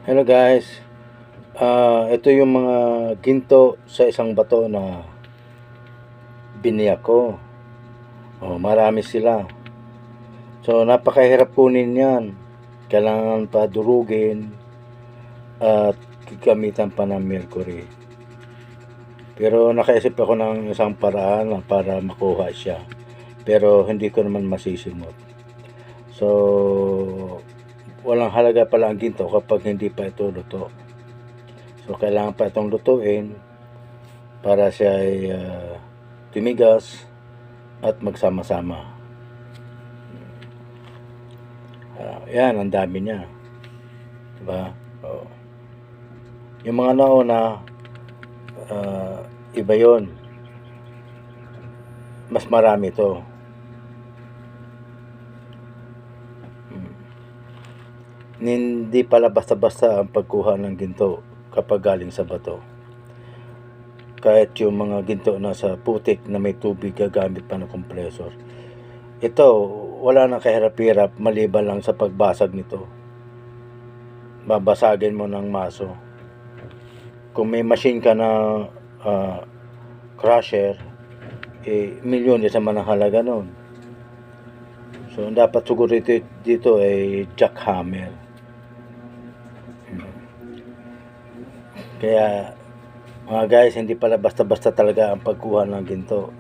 Hello guys, ito yung mga ginto sa isang bato na biniyak ko. Marami sila. So napakahirap kunin yan. Kailangan pa durugin at gamitan pa ng mercury. Pero nakaisip ako ng isang paraan para makuha siya. Pero hindi ko naman masisimot. So walang halaga pala ang ginto kapag hindi pa ito luto. So kailangan pa itong lutuin para siya ay tumigas at magsama-sama. Yan, ang dami niya. Diba? Yung mga nauna, iba yon. Mas marami to. Hindi pala basta-basta ang pagkuha ng ginto kapag galing sa bato. Kahit yung mga ginto na sa putik na may tubig, gagamit pa ng compressor. Ito, wala nang kahirap-hirap maliban lang sa pagbasag nito. Babasagin mo ng maso. Kung may machine ka na crusher, milyones naman ang halaga nun. So, dapat siguro dito ay jackhammer. Kaya, mga guys, hindi pala basta-basta talaga ang pagkuha ng ginto.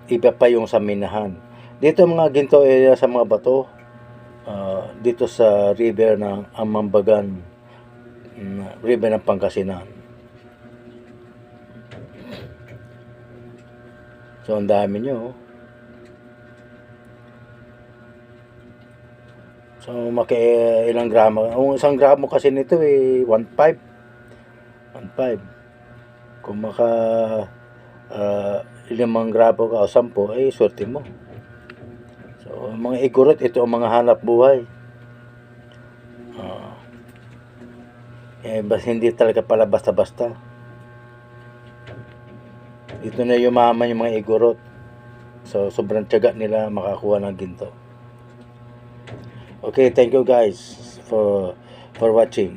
Iba pa yung sa minahan. Dito mga ginto area sa mga bato, dito sa river ng Amambagan, river ng Pangasinan. So, ang dami nyo. So, ilang gramo. Ang isang gramo kasi nito 1.5. 1.5. Kung limang gramo ka o 10, swerte mo. So, mga igurot, ito ang mga hanap buhay. Hindi talaga pala basta-basta. Dito na yumaman yung mga igurot. So, sobrang tiyaga nila makakuha ng ginto. Okay, thank you guys for watching.